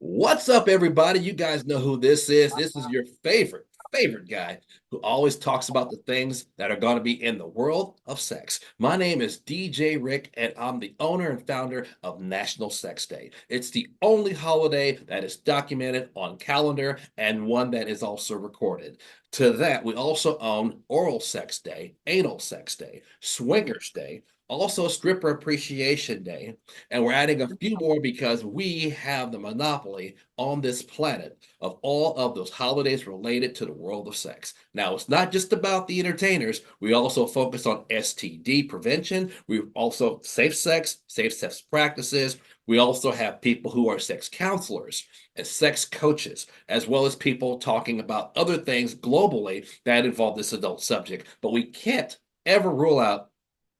What's up, everybody? You guys know who this is. This is your favorite guy who always talks about the things that are going to be in the world of sex. My name is DJ Rick, and I'm the owner and founder of National Sex Day. It's the only holiday that is documented on calendar and one that is also recorded. To that, we also own Oral Sex Day, Anal Sex Day, Swingers Day, also Stripper Appreciation Day, and we're adding a few more because we have the monopoly on this planet of all of those holidays related to the world of sex. Now, it's not just about the entertainers. We also focus on STD prevention. We also safe sex practices. We also have people who are sex counselors and sex coaches, as well as people talking about other things globally that involve this adult subject. But we can't ever rule out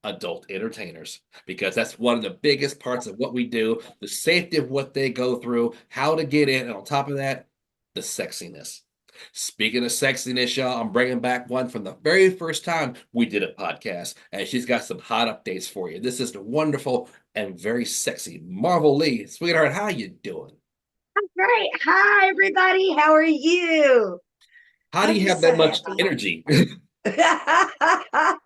adult entertainers because that's one of the biggest parts of what we do, the safety of what they go through, how to get in, and on top of that, the sexiness. Speaking of sexiness, y'all, I'm bringing back one from the very first time we did a podcast, and she's got some hot updates for you. This is the wonderful and very sexy Marvellee. Sweetheart, how you doing? I'm great. Hi, everybody. How are you? How do I'm you have just that so much happy. energy? I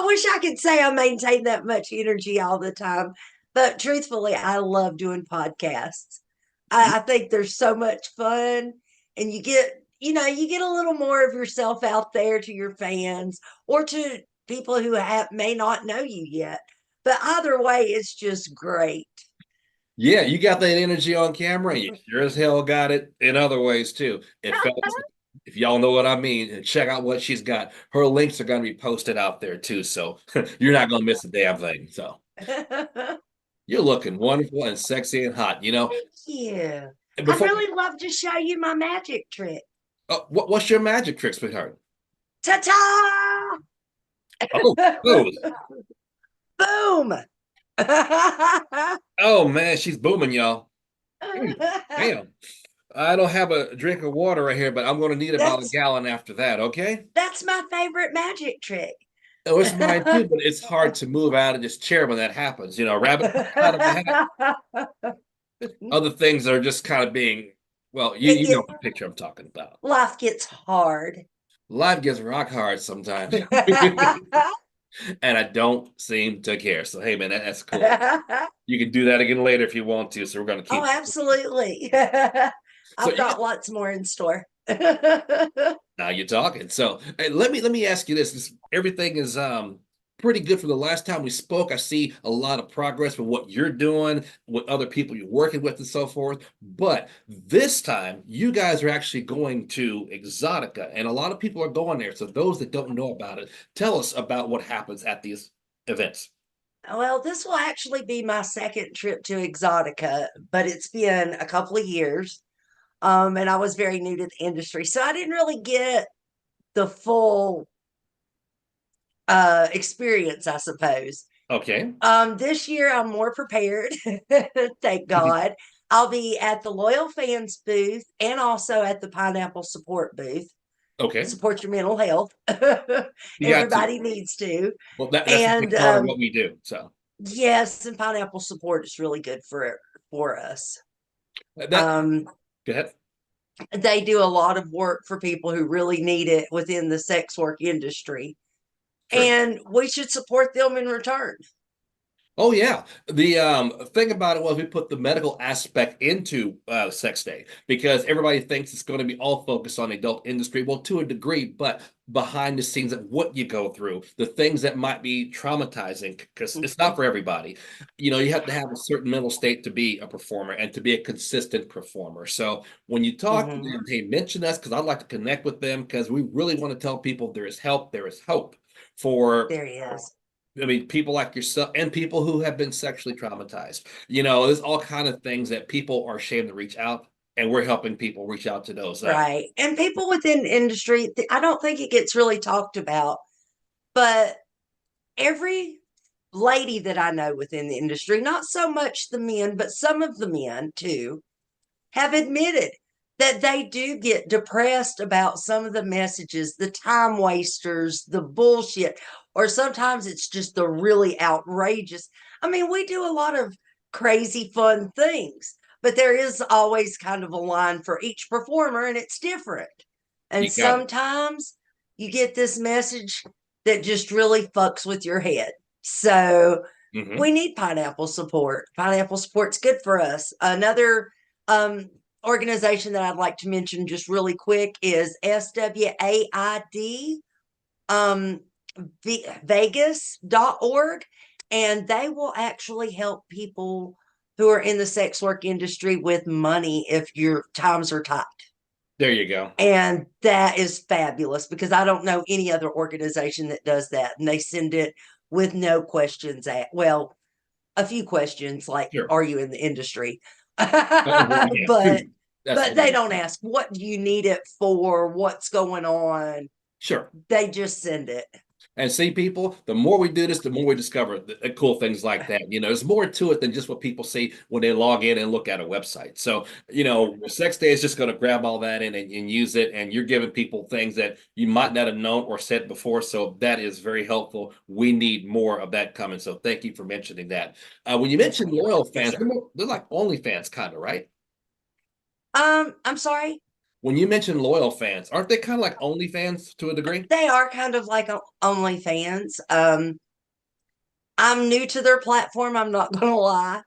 wish I could say I maintain that much energy all the time. But truthfully, I love doing podcasts. I think there's so much fun, and you get a little more of yourself out there to your fans or to people who may not know you yet. But either way, it's just great. Yeah, you got that energy on camera, and you sure as hell got it in other ways too. If fellas, if y'all know what I mean, check out what she's got. Her links are going to be posted out there too, so you're not going to miss a damn thing. So you're looking wonderful and sexy and hot. Thank you. And I'd before, really love to show you my magic trick. what's your magic trick, sweetheart? Ta Oh, ta! oh, Boom! oh man, she's booming, y'all. Damn, I don't have a drink of water right here, but I'm going to need about a that's gallon after that. Okay. that's my favorite magic trick. Oh, it's mine too, but it's hard to move out of this chair when that happens. Rabbit out of the hat. Other things are just kind of being, well, you know It the picture I'm talking about. life gets hard. Life gets rock hard sometimes, and I don't seem to care. So, hey, man, that's cool. You can do that again later if you want to. So, we're going to Oh, keep. absolutely. So, I've got lots more in store. now you're talking. So, hey, let me ask you this. Everything is pretty good from the last time we spoke. I see a lot of progress with what you're doing, with other people you're working with, and so forth. But this time, you guys are actually going to Exotica, and a lot of people are going there. So, those that don't know about it, tell us about what happens at these events. Well, this will actually be my second trip to Exotica, but it's been a couple of years. And I was very new to the industry. So I didn't really get the full experience, I suppose. Okay. This year I'm more prepared, thank God. I'll be at the Loyal Fans booth and also at the Pineapple Support booth. Okay. Support your mental health. You got to. Everybody needs to. Well, that's a And big part of what we do. So, yes, and pineapple support is really good for us. that, Um, go ahead. they do a lot of work for people who really need it within the sex work industry, True. and we should support them in return. Oh yeah. The thing about it was we put the medical aspect into sex day because everybody thinks it's going to be all focused on the adult industry. Well, to a degree, but behind the scenes of what you go through, the things that might be traumatizing, because it's not for everybody. You have to have a certain mental state to be a performer and to be a consistent performer. So when you talk to Mm-hmm. them, hey, mention us because I'd like to connect with them because we really want to tell people there is help, there is hope for There he is. people like yourself and people who have been sexually traumatized. There's all kind of things that people are ashamed to reach out, and we're helping people reach out to those. Right. And people within industry, I don't think it gets really talked about, but every lady that I know within the industry, not so much the men, but some of the men too, have admitted that they do get depressed about some of the messages, the time wasters, the bullshit, or sometimes it's just the really outrageous. I mean, we do a lot of crazy fun things, but there is always kind of a line for each performer, and it's different. And You got it. sometimes you get this message that just really fucks with your head. So Hmm. we need pineapple support. Pineapple support's good for us. Another um, organization that I'd like to mention just really quick is SWAID, um, Vegas.org, and they will actually help people who are in the sex work industry with money if your times are tight. There you go. And that is fabulous because I don't know any other organization that does that. And they send it with no questions well, a few questions like, Sure. are you in the industry? Well, yeah, but two. That's but they one. don't ask what do you need it for, what's going on. Sure. They just send it. And see, people, the more we do this, the more we discover cool things like that. There's more to it than just what people see when they log in and look at a website. So, Sex Day is just going to grab all that in and use it. And you're giving people things that you might not have known or said before. So that is very helpful. We need more of that coming. So thank you for mentioning that. When you Yes, mentioned ma'am. loyal Yes, fans, sir. they're like OnlyFans kind of, right? I'm sorry. When you mentioned loyal fans, aren't they kind of like OnlyFans to a degree? They are kind of like OnlyFans. I'm new to their platform. I'm not gonna lie.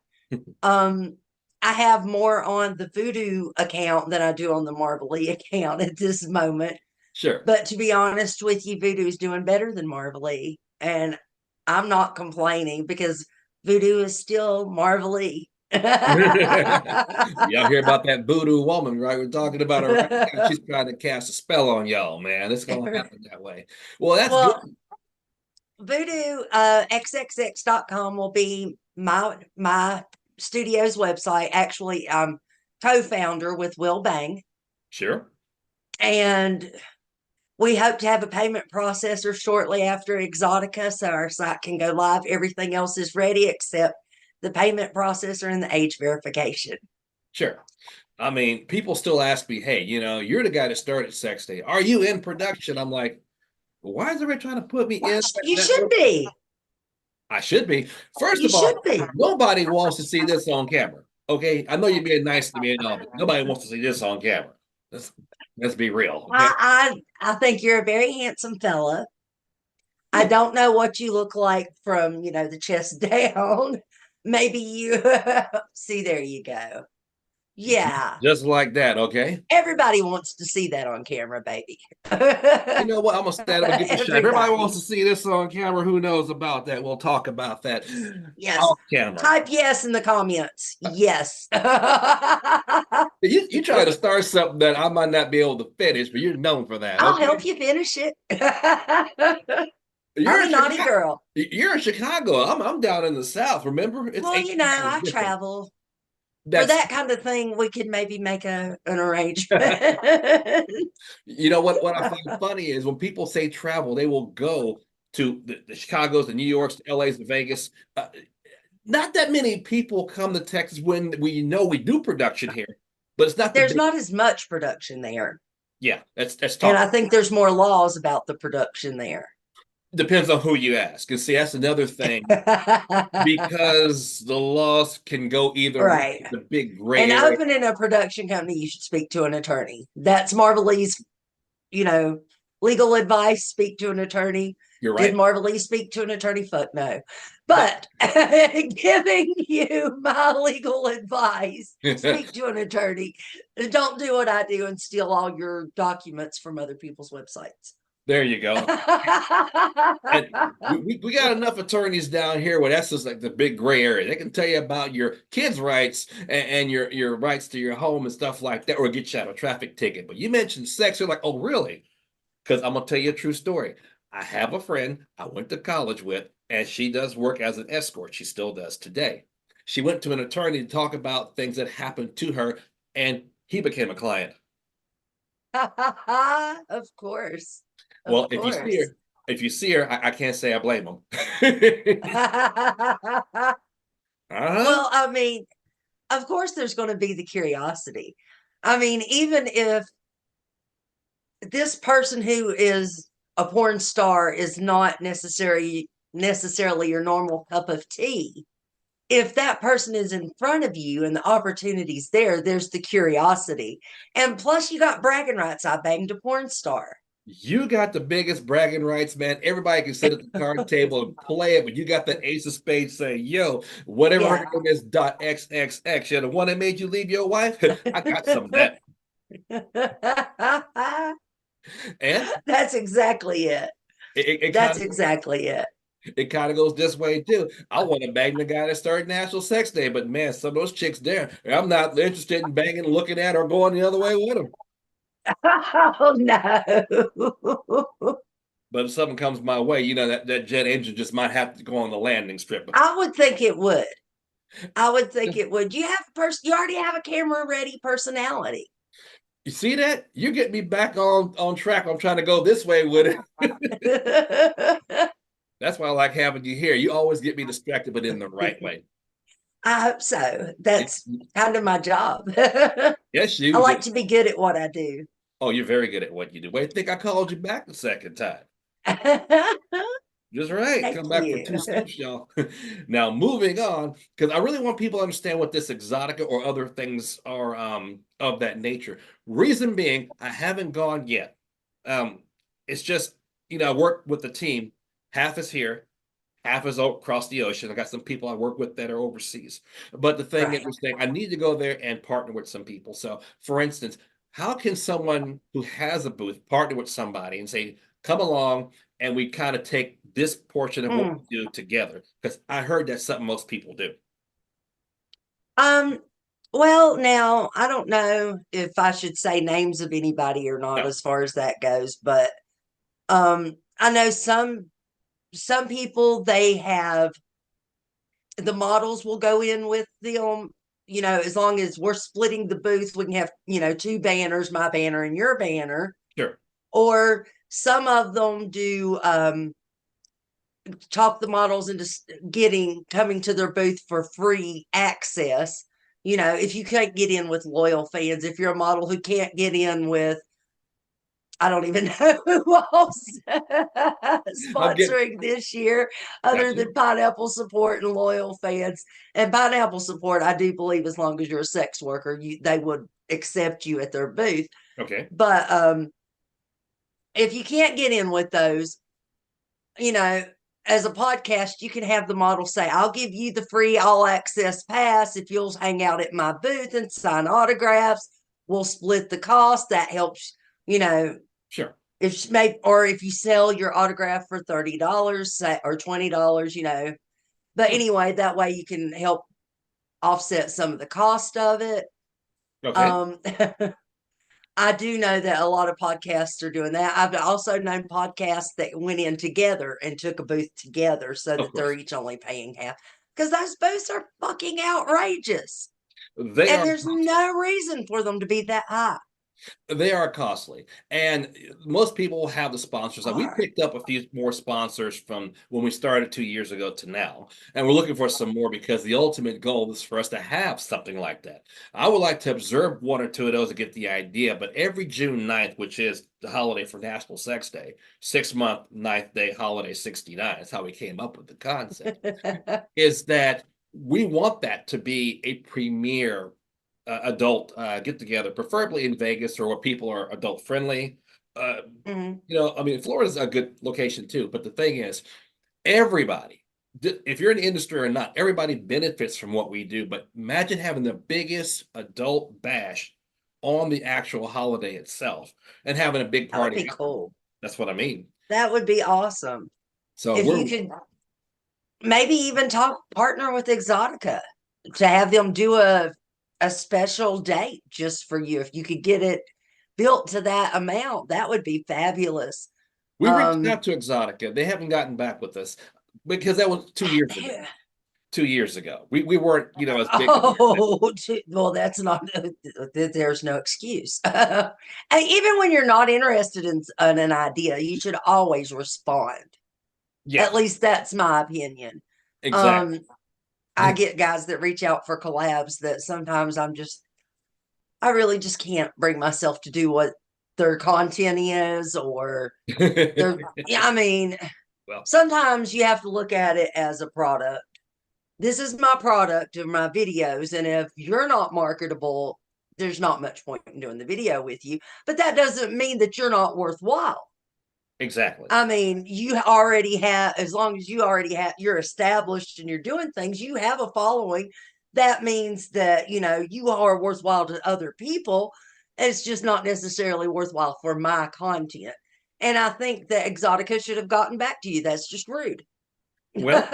Um, I have more on the Voodoo account than I do on the Marvellee account at this moment. Sure. But to be honest with you, Voodoo's doing better than Marvellee, and I'm not complaining because Voodoo is still Marvellee. Y'all hear about that voodoo woman, right? We're talking about her right now. She's trying to cast a spell on y'all, man. It's gonna happen that way. Well, that's good. Well, Voodoo xxx.com will be my studio's website. Actually, I'm co-founder with Will Bang, Sure. and we hope to have a payment processor shortly after Exotica, so our site can go live. Everything else is ready except the payment processor and the age verification. Sure. I mean, people still ask me, hey, you're the guy that started Sex Day. Are you in production? I'm like, why is everybody trying to put me in You that should role? be. I should be. First You of should all, be. nobody wants to see this on camera. Okay. I know you're being nice to me and all, but nobody wants to see this on camera. Let's, let's be real. Okay. I think you're a very handsome fella. I Well, don't know what you look like from, the chest down. Maybe you see, there you go. Yeah. just like that. Okay. Everybody wants to see that on camera, baby. You know what? I'm gonna stand up and get the shot. If everybody wants Everybody. to see this on camera, who knows about that? We'll talk about that Yes. off camera. Type yes in the comments. Yes. You try to start something that I might not be able to finish, but you're known for that. I'll Okay. help you finish it. You're I'm in a naughty Chicago. girl. You're in Chicago. I'm down in the South. Remember, it's Well, 18 hours I different. travel. For That's that kind of thing, we could maybe make an arrangement. what I find funny is when people say travel, they will go to the Chicago's, the New York's, the LA's, the Vegas. Not that many people come to Texas when we know we do production here, but it's not the There's big. not as much production there. Yeah, that's And talk. I think there's more laws about the production there. Depends on who you ask. And see, that's another thing because the laws can go either way. Right. It's a big gray And area. opening a production company, you should speak to an attorney. That's Marvellee's, you know, legal advice. Speak to an attorney. You're Did right. Marvellee speak to an attorney? Fuck no. That But giving you my legal advice, speak to an attorney. Don't do what I do and steal all your documents from other people's websites. there you go. And we got enough attorneys down here where that's just like the big gray area. They can tell you about your kids' rights and your rights to your home and stuff like that, or get you out of a traffic ticket. But you mentioned sex, you're like, oh, really? Because I'm gonna tell you a true story. I have a friend I went to college with, and she does work as an escort. She still does today. She went to an attorney to talk about things that happened to her, and he became a client. Of course. Well, Of course. if you see her, I can't say I blame him. Uh-huh. Well, I mean, of course there's going to be the curiosity. I mean, even if this person who is a porn star is not necessarily your normal cup of tea, if that person is in front of you and the opportunity's there, there's the curiosity. And plus, you got bragging rights. I banged a porn star. You got the biggest bragging rights, man. Everybody can sit at the card table and play it, but you got the ace of spades saying, yo, whatever her Yeah. name is, dot XXX, you're the one that made you leave your wife. I got some of that. And That's exactly it. it That's kind of exactly it. it kind of goes this way too. I want to bang the guy that started National Sex Day, but man, some of those chicks there, I'm not interested in banging, looking at, or going the other way with them. Oh no. But if something comes my way, that jet engine just might have to go on the landing strip. I would think it would. I would think it would. You have a person, you already have a camera ready personality. You see that? You get me back on track. I'm trying to go this way with it. That's why I like having you here. You always get me distracted, but in the right way. I hope so. That's kind of my job. Yes, I you like do. to be good at what I do. Oh, you're very good at what you do. Wait, I think I called you back the second time. Just right. Thank Come back for you. two skips, y'all. Now, moving on, because I really want people to understand what this exotica or other things are of that nature. Reason being, I haven't gone yet. It's just, I work with the team. Half is here, half is across the ocean. I got some people I work with that are overseas. But the thing Right. is, I need to go there and partner with some people. So, for instance, how can someone who has a booth partner with somebody and say, come along and we kind of take this portion of what Mm. we do together? Because I heard that's something most people do. Um, well, now I don't know if I should say names of anybody or not No, as far as that goes, but I know some people they have the models will go in with them, as long as we're splitting the booth, we can have, two banners, my banner and your banner. sure. Or some of them do talk the models into coming to their booth for free access. If you can't get in with loyal fans, if you're a model who can't get in with, I don't even know who else I'm getting, sponsoring this year other gotcha. than Pineapple Support and loyal fans. And Pineapple Support, I do believe, as long as you're a sex worker, they would accept you at their booth. Okay. But if you can't get in with those, you know, as a podcast, you can have the model say, I'll give you the free all access pass if you'll hang out at my booth and sign autographs. We'll split the cost. That helps, you know, Sure. if you sell your autograph for $30 or $20, But Hmm. anyway, that way you can help offset some of the cost of it. Okay. Um, I do know that a lot of podcasts are doing that. I've also known podcasts that went in together and took a booth together so Of that they're course. each only paying half. Because those booths are fucking outrageous. They And are there's no reason for them to be that high. They are costly, and most people have the sponsors. Like we Are. picked up a few more sponsors from when we started 2 years ago to now, and we're looking for some more because the ultimate goal is for us to have something like that. I would like to observe one or two of those to get the idea, but every June 9th, which is the holiday for National Sex Day, 6 month ninth day holiday 69, that's how we came up with the concept, is that we want that to be a premier adult get together, preferably in Vegas or where people are adult friendly. Uh, Mhm. I mean, Florida's a good location too. But the thing is, everybody, if you're in the industry or not, everybody benefits from what we do. But imagine having the biggest adult bash on the actual holiday itself and having a big That would party. be cool. That's what I mean. That would be awesome. So If you we're could maybe even partner with Exotica to have them do a special date just for you. If you could get it built to that amount, that would be fabulous. we reached Um, out to Exotica. They haven't gotten back with us because that was 2 years ago. 2 years ago. We weren't, as big as we are now. oh, well, that's not. There's no excuse. And even when you're not interested in an idea, you should always respond. Yeah, At least that's my opinion. exactly. Um, I get guys that reach out for collabs that sometimes I really just can't bring myself to do what their content is or their, yeah, I mean, Well, sometimes you have to look at it as a product. this is my product or my videos. And if you're not marketable, there's not much point in doing the video with you. But that doesn't mean that you're not worthwhile. Exactly. I mean, you already have, as long as you already have, you're established and you're doing things, you have a following. That means that, you are worthwhile to other people. It's just not necessarily worthwhile for my content. And I think that Exotica should have gotten back to you. That's just rude. Well,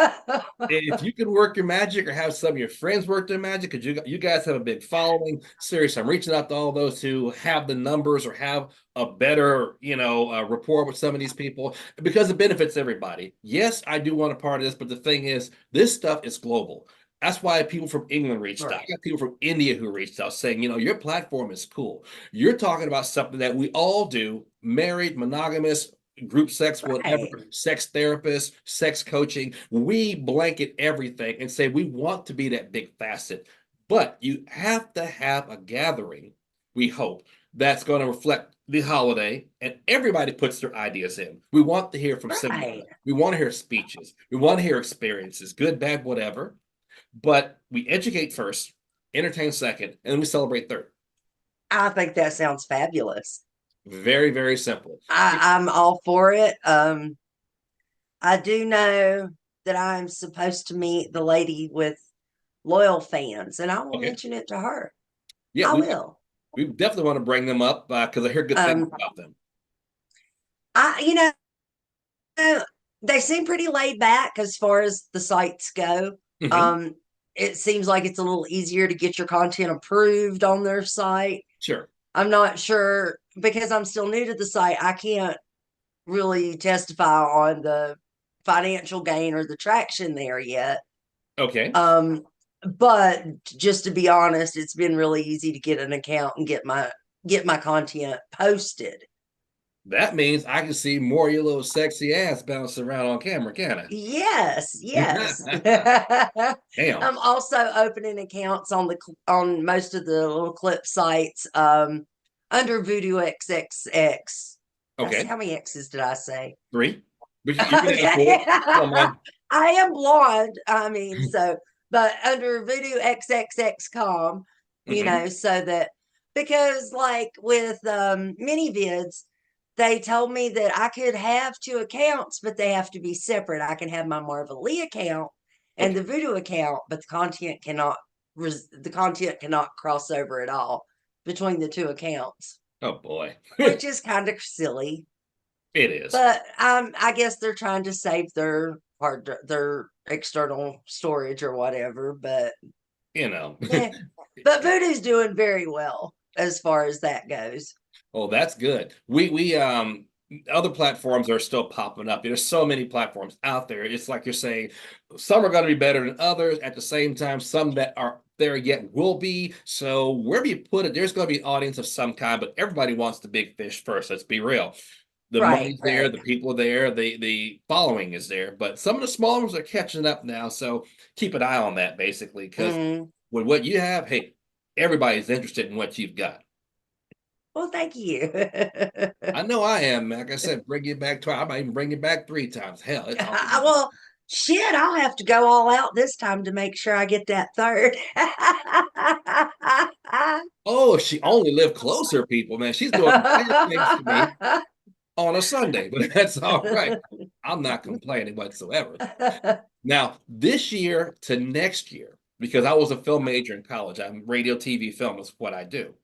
if you can work your magic or have some of your friends work their magic, because you guys have a big following. Seriously, I'm reaching out to all those who have the numbers or have a better, rapport with some of these people because it benefits everybody. Yes, I do want a part of this, but the thing is, this stuff is global. That's why people from England reached out. I got people from India who reached out saying, your platform is cool. You're talking about something that we all do, married, monogamous, group sex, whatever, Right. sex therapist, sex coaching. We blanket everything and say we want to be that big facet. But you have to have a gathering, we hope, that's going to reflect the holiday, and everybody puts their ideas in. We want to hear from Right. somebody. We want to hear speeches. We want to hear experiences, good, bad, whatever. But we educate first, entertain second, and then we celebrate third. I think that sounds fabulous. Very, very simple. I'm all for it. I do know that I'm supposed to meet the lady with loyal fans, and I will Okay. mention it to her. Yeah, I will. we definitely want to bring them up because I hear good things Um, about them. I, they seem pretty laid back as far as the sites go. Hmm. Um, it seems like it's a little easier to get your content approved on their site. Sure. I'm not sure because I'm still new to the site. I can't really testify on the financial gain or the traction there yet. Okay. But just to be honest, it's been really easy to get an account and get my content posted. That means I can see more of your little sexy ass bouncing around on camera, can Yes, yes. I? Damn. I'm also opening accounts on most of the little clip sites under Voodoo XXX. That's Okay. how many X's did I say? Three. But you can have Okay. four. Come on, man. I am blonde. I mean, so, but under Voodoo XXX.com, Hmm. so that because like with mini vids, they told me that I could have two accounts, but they have to be separate. I can have my Marvellee account and Okay. the Voodoo account, but the content cannot cross over at all between the two accounts, Oh boy. which is kind of silly. It is. But I guess they're trying to save their external storage or whatever. But You know. yeah, but Voodoo's doing very well as far as that goes. Oh, that's good. We other platforms are still popping up. There's so many platforms out there. It's like you're saying, some are going to be better than others. At the same time, some that are there yet will be. So wherever you put it, there's going to be an audience of some kind, but everybody wants the big fish first. Let's be real. The Right, money's there, right. the people are there, the following is there. But some of the smaller ones are catching up now. So keep an eye on that basically, because Mm. with what you have, hey, everybody's interested in what you've got. Well, thank you. I know I am. Like I said, bring it back twice. I might even bring it back three times. Hell, it's all good. Well, shit, I'll have to go all out this time to make sure I get that third. Oh, she only lived closer, people, man. She's doing nice things to me on a Sunday, but that's all right. I'm not complaining whatsoever. Now, this year to next year, because I was a film major in college, I'm radio, TV, film is what I do.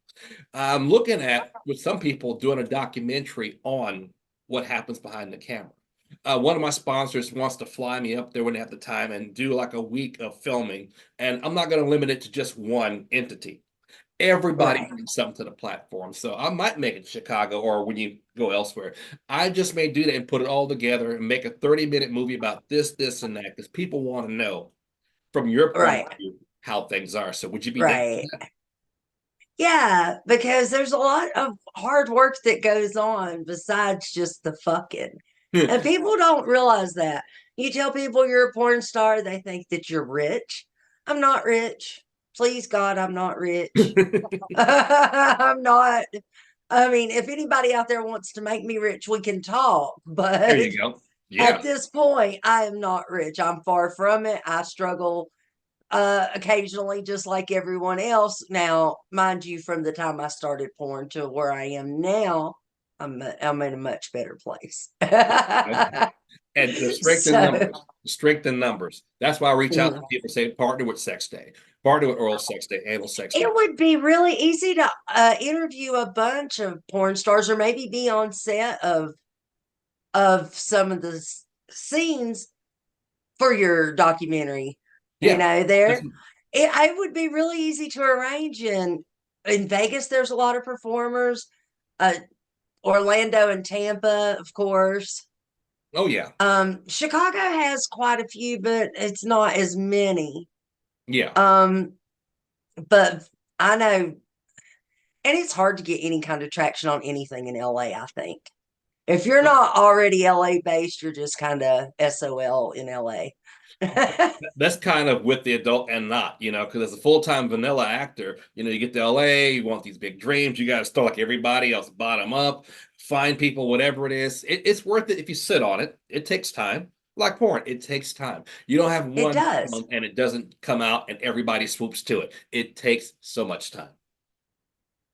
I'm looking at with some people doing a documentary on what happens behind the camera. One of my sponsors wants to fly me up there when they have the time and do like a week of filming. And I'm not going to limit it to just one entity. Everybody Right. brings something to the platform. So I might make it Chicago or when you go elsewhere. I just may do that and put it all together and make a 30-minute movie about this, and that because people want to know from your point of Right. view how things are. So would you be down Right. Yeah, because there's a lot of hard work that goes on besides just the fucking. with And that? people don't realize that. You tell people you're a porn star, they think that you're rich. I'm not rich. Please God, I'm not rich. I'm not. I mean, if anybody out there wants to make me rich, we can talk. There But you go. at Yeah. this point, I am not rich. I'm far from it. I struggle occasionally, just like everyone else. Now, mind you, from the time I started porn to where I am now, I'm in a much better place. And the strength in So, numbers, the strength in numbers. That's why I reach out to mm. people, say partner with Sex Day, partner with Oral Sex Day, Anal Sex Day. It would be really easy to interview a bunch of porn stars, or maybe be on set of some of the scenes for your documentary. You Yeah, know, that's, it would be really easy to arrange. And in Vegas, there's a lot of performers. Uh, Orlando and Tampa, of course. oh yeah, Chicago has quite a few, but it's not as many. yeah. Um, but I know, and it's hard to get any kind of traction on anything in LA, I think. If you're not already LA based, you're just kind of SOL in LA. That's kind of with the adult and not, because as a full-time vanilla actor, you get to LA, you want these big dreams, you got to start like everybody else, bottom up, find people, whatever it is. It's worth it if you sit on it. It takes time. Like porn, it takes time. You don't have It one does. film and it doesn't come out and everybody swoops to it. It takes so much time.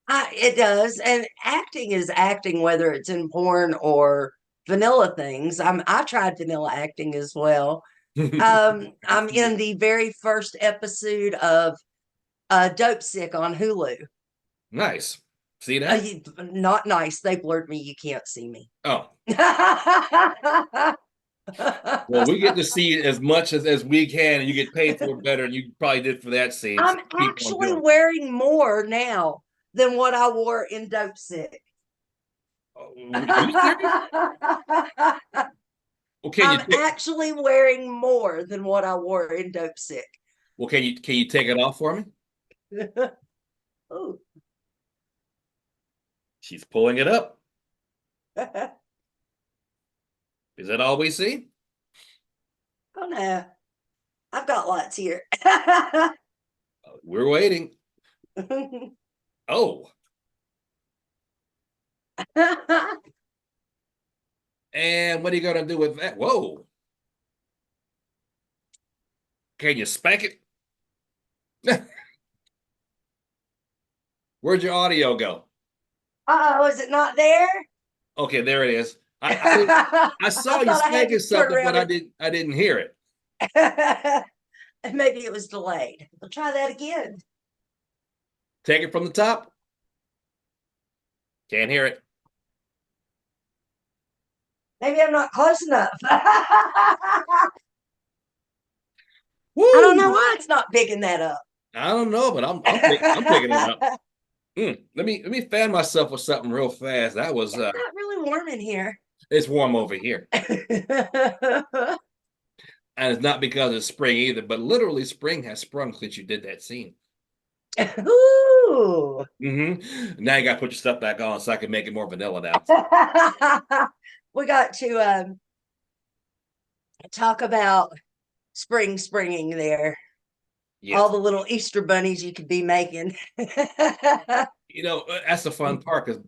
It does. And acting is acting, whether it's in porn or vanilla things. I tried vanilla acting as well. I'm in the very first episode of Dope Sick on Hulu. Nice. See that? Not nice. They blurred me. You can't see me. Oh, well, we get to see as much as we can, and you get paid for it better, and you probably did for that scene. So I'm keep on actually doing it. wearing more now than what I wore in Dope Sick. Are you serious? Well, can you I'm actually wearing more than what I wore in Dope Sick. can you take it off for me? Oh. She's pulling it up. Is that all we see? Oh no, I've got lots here. We're waiting. Oh, and what are you gonna do with that? Whoa! Can you spank it? Where'd your audio go? Oh, is it not there? Okay, there it is. I saw I you thought I had spanking to turn something, but around I didn't hear it. and maybe it was delayed. We'll try that again. Take it from the top. Can't hear it. Maybe I'm not close enough. I don't know Woo! why it's not picking that up. I don't know, but I'm picking it up. Let me fan myself with something real fast. That was It's not really warm in here. it's warm over here. And it's not because it's spring either, but literally spring has sprung since you did that scene. Ooh. Now you got to put your stuff back on so I can make it more vanilla now. We got to talk about springing there. Yes. All the little Easter bunnies you could be making. That's the fun part because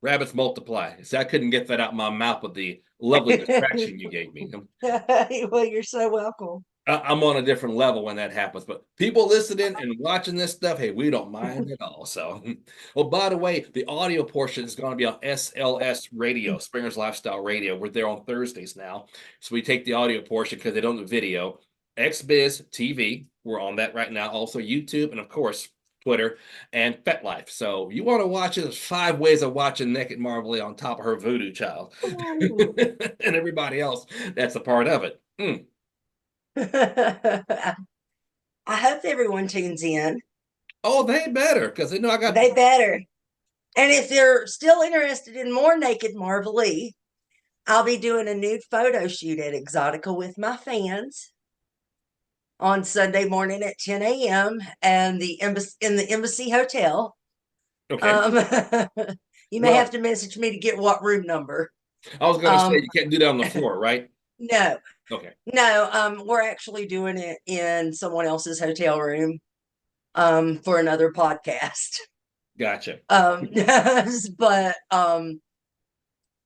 rabbits multiply. See, I couldn't get that out of my mouth with the lovely distraction you gave me. Well, you're so welcome. I'm on a different level when that happens. But people listening and watching this stuff, hey, we don't mind at all. So, well, by the way, the audio portion is going to be on SLS Radio, Springer's Lifestyle Radio. We're there on Thursdays now. So we take the audio portion because they don't do video. XBiz TV, we're on that right now. Also YouTube, and of course, Twitter and FetLife. So you want to watch it, there's 5 ways of watching Naked Marvellee on top of her voodoo child. And everybody else that's a part of it. I hope everyone tunes in. Oh, they better, because they know I got. They better. And if they're still interested in more Naked Marvellee, I'll be doing a nude photo shoot at Exotica with my fans on Sunday morning at 10 a.m. and in the Embassy Hotel. Okay. You may have to message me to get what room number. I was going to say you can't do that on the floor, right? No. Okay. No, we're actually doing it in someone else's hotel room for another podcast. Gotcha. But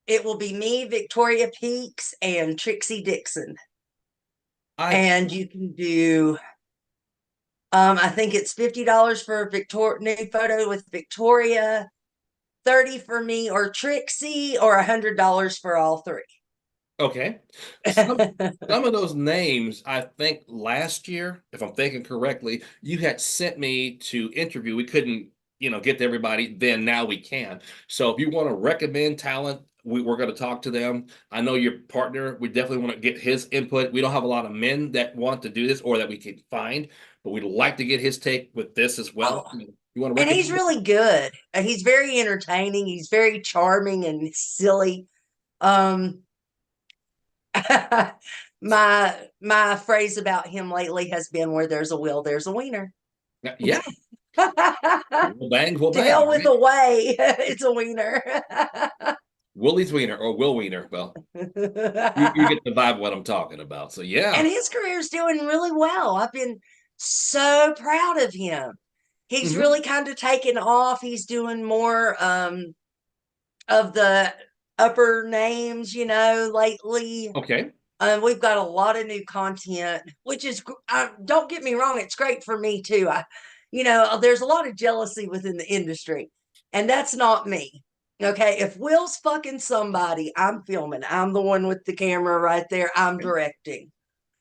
it will be me, Victoria Peaks, and Trixie Dixon. I And you can do I think it's $50 for a nude photo with Victoria, 30 for me or Trixie, or $100 for all three. Okay. Some of those names, I think last year, if I'm thinking correctly, you had sent me to interview. We couldn't, get to everybody then. Now we can. So if you want to recommend talent, we're going to talk to them. I know your partner. We definitely want to get his input. We don't have a lot of men that want to do this or that we can find, but we'd like to get his take with this as well. Oh, You want to and he's recommend? really good. He's very entertaining. He's very charming and silly. Um, my phrase about him lately has been, "Where there's a will, there's a wiener." Yeah. We'll bang, we'll To bang, hell with right? the way, it's a wiener. Willie's Wiener or Will Wiener. Well, you get the vibe of what I'm talking about. So yeah. And his career's doing really well. I've been so proud of him. He's Hmm. really kind of taken off. He's doing more of the upper names, lately. Okay. We've got a lot of new content, which is, don't get me wrong, it's great for me too. There's a lot of jealousy within the industry, and that's not me. Okay, if Will's fucking somebody, I'm filming. I'm the one with the camera right there. I'm directing.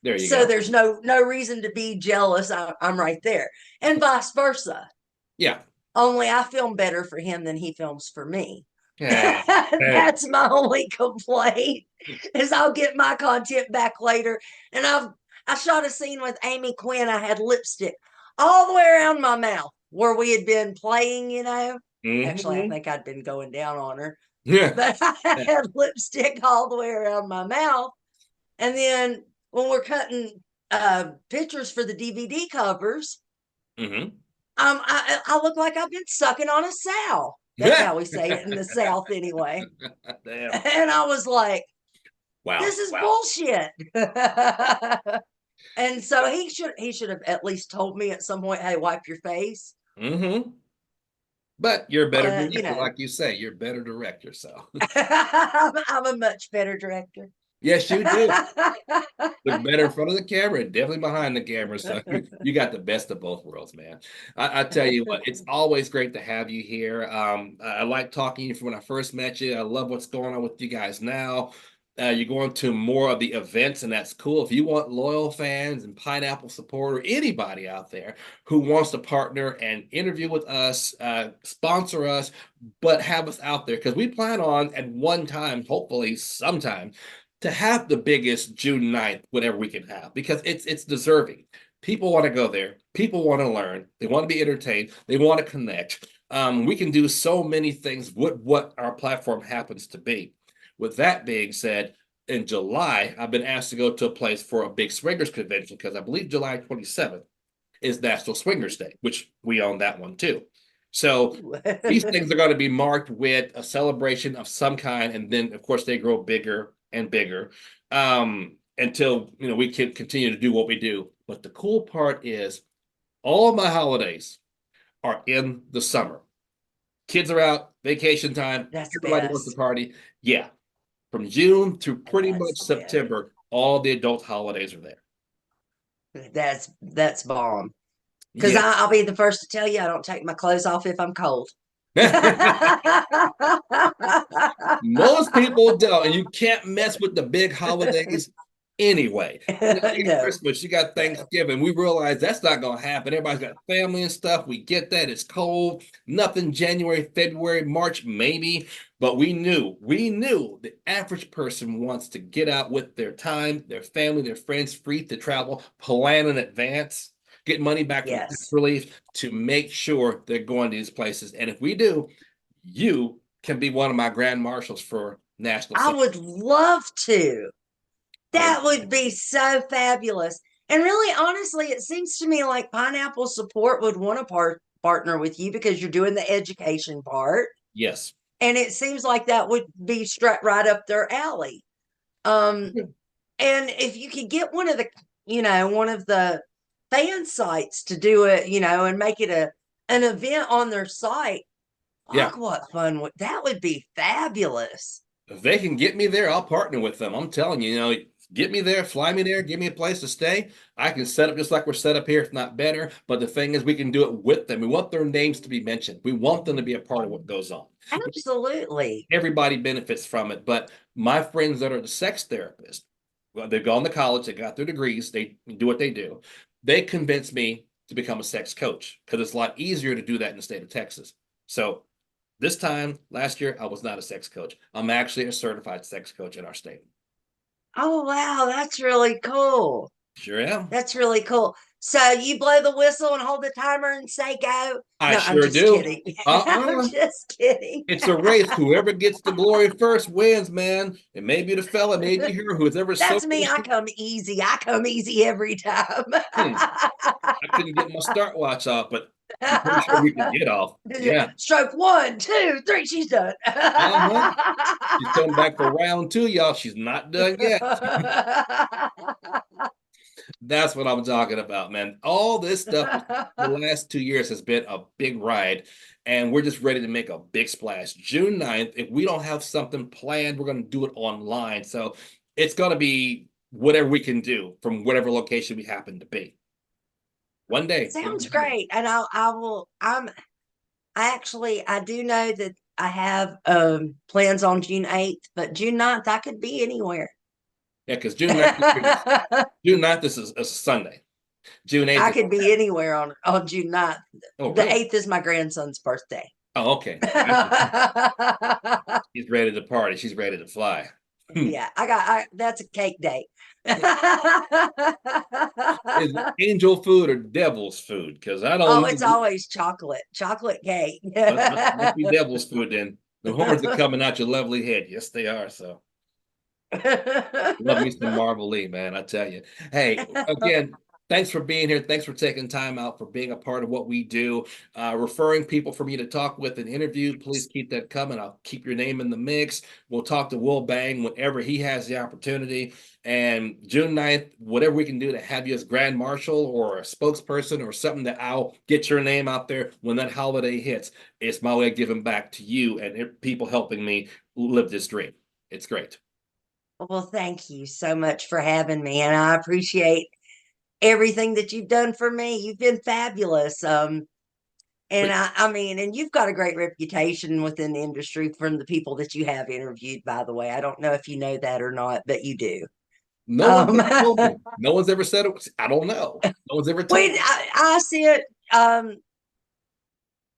There you So go. there's no reason to be jealous. I'm right there, and vice versa. Yeah. Only I film better for him than he films for me. Hey, hey. That's my only complaint. Is I'll get my content back later, and I shot a scene with Amy Quinn. I had lipstick all the way around my mouth where we had been playing. Actually, I Hmm. think I'd been going down on her, Yeah. but I had lipstick all the way around my mouth. And then when we're cutting pictures for the DVD covers, Hmm. I look like I've been sucking on a sow. That's how we say it in the South, anyway. Damn. And I was like, Wow. "This is Wow. bullshit." And so he should have at least told me at some point, "Hey, wipe your face." Hmm. But you're a better But director, like you say. You're a better director. So I'm a much better director. yes, you do. Look better in front of the camera and definitely behind the camera. So you got the best of both worlds, man. I tell you what, it's always great to have you here. I like talking to you from when I first met you. I love what's going on with you guys now. You're going to more of the events, and that's cool. If you want loyal fans and Pineapple support or anybody out there who wants to partner and interview with us, sponsor us, but have us out there, because we plan on at one time, hopefully sometime, to have the biggest June 9th, whatever we can have, because it's deserving. People want to go there. People want to learn. They want to be entertained. They want to connect. We can do so many things with what our platform happens to be. With that being said, in July, I've been asked to go to a place for a big swingers convention because I believe July 27th is National Swingers Day, which we own that one too. So these things are going to be marked with a celebration of some kind, and then of course they grow bigger and bigger until we can continue to do what we do. But the cool part is all my holidays are in the summer. Kids are out, vacation time, That's everybody wants to best. party. Yeah, from June to pretty That's much the best. September, all the adult holidays are there. That's bomb. Because Yeah. I'll be the first to tell you, I don't take my clothes off if I'm cold. Most people don't, and you can't mess with the big holidays anyway. You got No, Christmas, you got no. Thanksgiving. We realize that's not going to happen. Everybody's got family and stuff. We get that. It's cold. Nothing January, February, March, maybe. But we knew the average person wants to get out with their time, their family, their friends, free to travel, plan in advance, get money back from tax Yes. relief to make sure they're going to these places. And if we do, you can be one of my grand marshals for National I Summer. would love to. I would. That would be so fabulous. And really, honestly, it seems to me like Pineapple Support would want to partner with you because you're doing the education part. Yes. And it seems like that would be straight right up their alley. Um, and if you could get one of the fan sites to do it, and make it an event on their site, Yeah. fuck, what fun that would be fabulous. If they can get me there, I'll partner with them. I'm telling you, Get me there, fly me there, give me a place to stay. I can set up just like we're set up here, if not better. But the thing is, we can do it with them. We want their names to be mentioned. We want them to be a part of what goes on. Absolutely. Everybody benefits from it. But my friends that are the sex therapists, well, they've gone to college, they got their degrees, they do what they do. They convinced me to become a sex coach because it's a lot easier to do that in the state of Texas. So this time last year, I was not a sex coach. I'm actually a certified sex coach in our state. Oh, wow. That's really cool. Sure am. That's really cool. So you blow the whistle and hold the timer and say go. I No, I'm sure just do. kidding. I'm Uh-uh. just kidding. It's a race. Whoever gets the glory first wins, man. It may be the fella, maybe her, who's ever so. That's me. I come easy. I come easy every time. Hmm, I couldn't get my start watch off, but I'm pretty sure we could get off. Yeah. Stroke 1, 2, 3. She's done. Uh-huh. She's coming back for round 2, y'all. She's not done yet. That's what I'm talking about, man. All this stuff the last 2 years has been a big ride, and we're just ready to make a big splash. June 9th, if we don't have something planned, we're going to do it online. So it's going to be whatever we can do from whatever location we happen to be. One day. Sounds great. And I will, I do know that I have plans on June 8th, but June 9th, I could be anywhere. Yeah, because June 9th is a Sunday. June 8th I is, could be anywhere on June 9th. oh, The really? 8th is my grandson's birthday. Oh, okay. She's ready to party. She's ready to fly. Yeah, that's a cake day. Is it angel food or devil's food? Because I don't Oh, know. it's always chocolate cake. Must be devil's food then. The horns are coming out your lovely head. Yes, they are. So love me some Marvellee, man. I tell you. Hey, again, thanks for being here. Thanks for taking time out for being a part of what we do. Referring people for me to talk with and interview. Please keep that coming. I'll keep your name in the mix. We'll talk to Will Bang whenever he has the opportunity. And June 9th, whatever we can do to have you as Grand Marshal or a spokesperson or something that I'll get your name out there when that holiday hits. It's my way of giving back to you and people helping me live this dream. It's great. Well, thank you so much for having me, and I appreciate everything that you've done for me. You've been fabulous. And I mean, and you've got a great reputation within the industry from the people that you have interviewed, by the way. I don't know if you know that or not, but you do. No one's Um, ever told me. No one's ever said it. I don't know. No one's ever told wait, me. I sent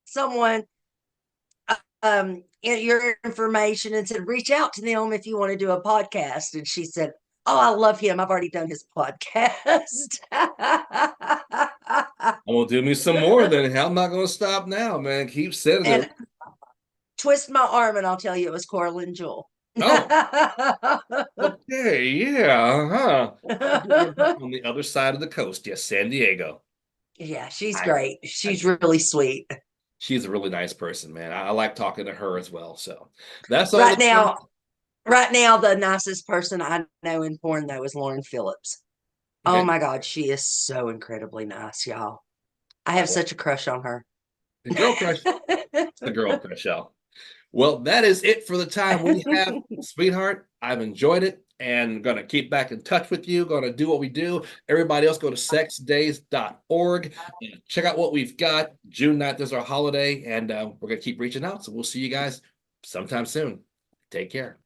someone your information and said, reach out to them if you want to do a podcast. And she said, oh, I love him. I've already done his podcast. I'm gonna do me some more then. I'm not gonna stop now, man. Keep sending And it. twist my arm and I'll tell you it was Coral and Jewel. Oh, okay, yeah, huh. On the other side of the coast, yes, San Diego. Yeah, she's I, great. She's really sweet. she's a really nice person, man. I like talking to her as well. So that's all Right the time. now, right now, the nicest person I know in porn though is Lauren Phillips. Oh Okay. my God, she is so incredibly nice, y'all. I have such a crush on her. The girl crush, the girl crush, y'all. Well, that is it for the time we have, sweetheart. I've enjoyed it and going to keep back in touch with you. Going to do what we do. Everybody else go to sexdays.org. Check out what we've got. June 9th is our holiday, and we're going to keep reaching out. So we'll see you guys sometime soon. Take care.